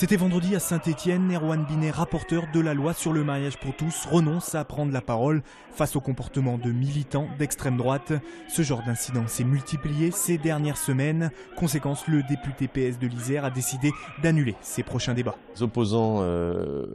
C'était vendredi à Saint-Étienne. Erwan Binet, rapporteur de la loi sur le mariage pour tous, renonce à prendre la parole face au comportement de militants d'extrême droite. Ce genre d'incident s'est multiplié ces dernières semaines. Conséquence, le député PS de l'Isère a décidé d'annuler ses prochains débats. Les opposants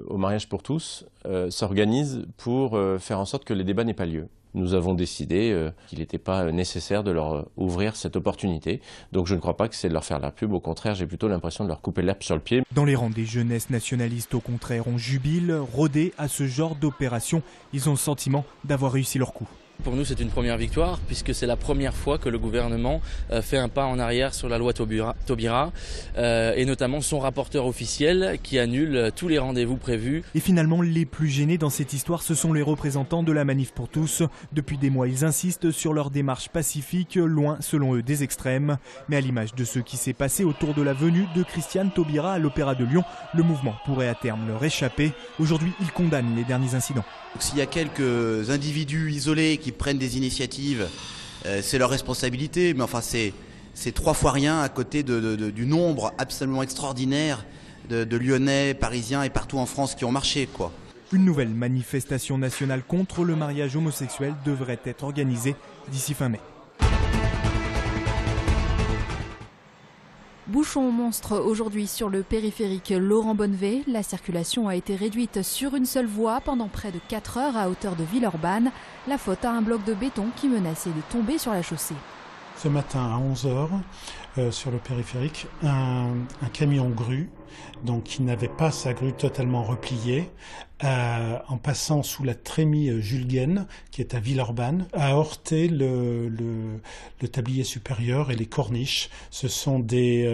au mariage pour tous s'organisent pour faire en sorte que les débats n'aient pas lieu. Nous avons décidé qu'il n'était pas nécessaire de leur ouvrir cette opportunité. Donc je ne crois pas que c'est de leur faire la pub. Au contraire, j'ai plutôt l'impression de leur couper l'herbe sur le pied. Dans les rangs des jeunesses nationalistes, au contraire, on jubile. Rodés à ce genre d'opération, ils ont le sentiment d'avoir réussi leur coup. Pour nous, c'est une première victoire puisque c'est la première fois que le gouvernement fait un pas en arrière sur la loi Taubira et notamment son rapporteur officiel qui annule tous les rendez-vous prévus. Et finalement, les plus gênés dans cette histoire, ce sont les représentants de la Manif pour tous. Depuis des mois, ils insistent sur leur démarche pacifique, loin selon eux des extrêmes. Mais à l'image de ce qui s'est passé autour de la venue de Christiane Taubira à l'Opéra de Lyon, le mouvement pourrait à terme leur échapper. Aujourd'hui, ils condamnent les derniers incidents. S'il y a quelques individus isolés qui prennent des initiatives, c'est leur responsabilité, mais enfin c'est 3 fois rien à côté du nombre absolument extraordinaire de Lyonnais, Parisiens et partout en France qui ont marché, quoi. Une nouvelle manifestation nationale contre le mariage homosexuel devrait être organisée d'ici fin mai. Bouchon monstre aujourd'hui sur le périphérique Laurent-Bonnevet. La circulation a été réduite sur une seule voie pendant près de 4 heures à hauteur de Villeurbanne. La faute à un bloc de béton qui menaçait de tomber sur la chaussée. Ce matin à 11 h, sur le périphérique, un camion grue, donc qui n'avait pas sa grue totalement repliée, en passant sous la trémie Julguen, qui est à Villeurbanne, a heurté le tablier supérieur et les corniches. Ce sont des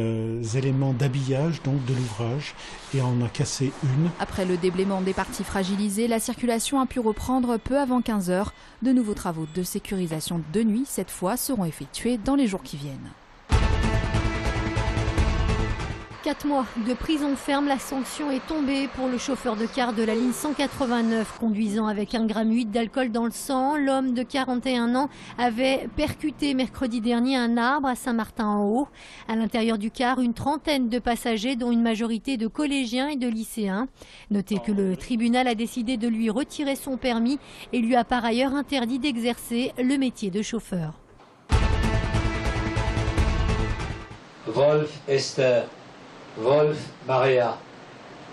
éléments d'habillage donc de l'ouvrage, et on en a cassé une. Après le déblaiement des parties fragilisées, la circulation a pu reprendre peu avant 15 h. De nouveaux travaux de sécurisation de nuit, cette fois, seront effectués dans les jours qui viennent. 4 mois de prison ferme, la sanction est tombée pour le chauffeur de car de la ligne 189 conduisant avec 1,8 g d'alcool dans le sang. L'homme de 41 ans avait percuté mercredi dernier un arbre à Saint-Martin-en-Haut. À l'intérieur du car, une trentaine de passagers dont une majorité de collégiens et de lycéens. Notez que le tribunal a décidé de lui retirer son permis et lui a par ailleurs interdit d'exercer le métier de chauffeur. Wolf Esther, Wolf Maria,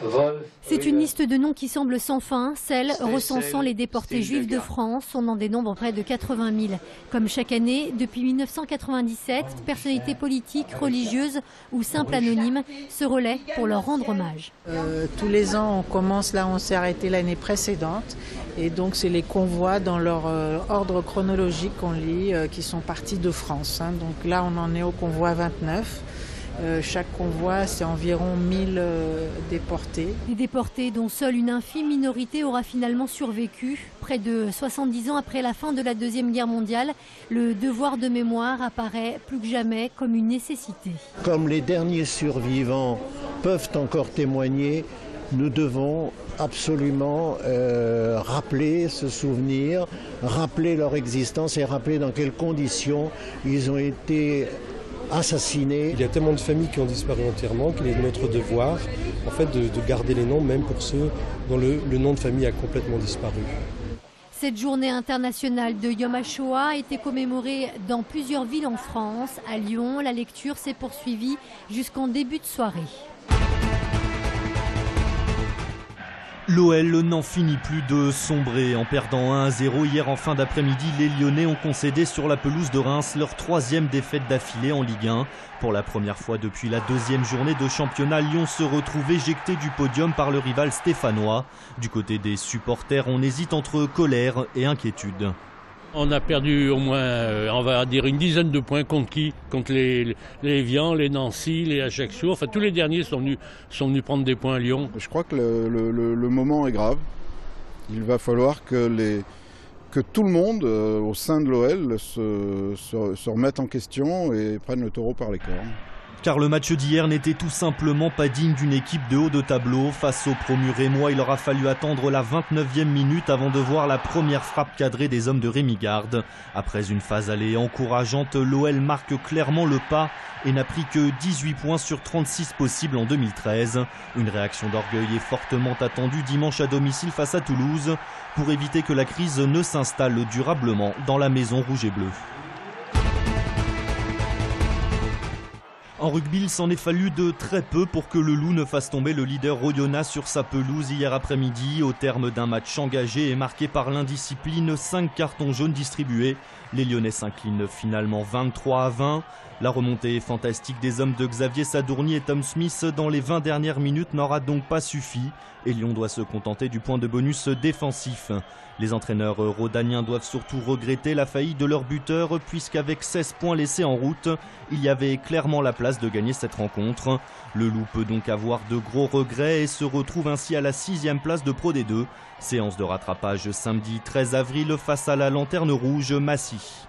Wolf... C'est une liste de noms qui semble sans fin, celle recensant les déportés juifs de France. On en dénombre près de 80 000. Comme chaque année, depuis 1997, personnalités politiques, religieuses ou simples anonymes se relaient pour leur rendre hommage. Tous les ans, on commence là, on s'est arrêté l'année précédente. Et donc, c'est les convois dans leur ordre chronologique qu'on lit qui sont partis de France. Donc là, on en est au convoi 29. Chaque convoi, c'est environ 1000 déportés. Des déportés dont seule une infime minorité aura finalement survécu. Près de 70 ans après la fin de la Deuxième Guerre mondiale, le devoir de mémoire apparaît plus que jamais comme une nécessité. Comme les derniers survivants peuvent encore témoigner, nous devons absolument rappeler ce souvenir, rappeler leur existence et rappeler dans quelles conditions ils ont été assassinés. Il y a tellement de familles qui ont disparu entièrement qu'il est de notre devoir en fait, de garder les noms, même pour ceux dont le nom de famille a complètement disparu. Cette journée internationale de Yom HaShoah a été commémorée dans plusieurs villes en France. À Lyon, la lecture s'est poursuivie jusqu'en début de soirée. L'OL n'en finit plus de sombrer. En perdant 1-0 hier en fin d'après-midi, les Lyonnais ont concédé sur la pelouse de Reims leur 3e défaite d'affilée en Ligue 1. Pour la première fois depuis la 2e journée de championnat, Lyon se retrouve éjecté du podium par le rival stéphanois. Du côté des supporters, on hésite entre colère et inquiétude. On a perdu au moins, on va dire, une dizaine de points contre qui? Contre les Évian, les Nancy, les Ajaccio. Enfin, tous les derniers sont venus prendre des points à Lyon. Je crois que le moment est grave. Il va falloir que tout le monde, au sein de l'OL, se remette en question et prenne le taureau par les cornes. Car le match d'hier n'était tout simplement pas digne d'une équipe de haut de tableau. Face au promu rémois, il aura fallu attendre la 29e minute avant de voir la première frappe cadrée des hommes de Rémi Garde. Après une phase allée encourageante, l'OL marque clairement le pas et n'a pris que 18 points sur 36 possibles en 2013. Une réaction d'orgueil est fortement attendue dimanche à domicile face à Toulouse pour éviter que la crise ne s'installe durablement dans la maison rouge et bleue. En rugby, il s'en est fallu de très peu pour que le Loup ne fasse tomber le leader Oyonnax sur sa pelouse hier après-midi. Au terme d'un match engagé et marqué par l'indiscipline, 5 cartons jaunes distribués. Les Lyonnais s'inclinent finalement 23-20. La remontée fantastique des hommes de Xavier Sadourny et Tom Smith dans les 20 dernières minutes n'aura donc pas suffi. Et Lyon doit se contenter du point de bonus défensif. Les entraîneurs rhodaniens doivent surtout regretter la faillite de leur buteur puisqu'avec 16 points laissés en route, il y avait clairement la place de gagner cette rencontre. Le Loup peut donc avoir de gros regrets et se retrouve ainsi à la 6e place de Pro D2. Séance de rattrapage samedi 13 avril face à la Lanterne Rouge Massy.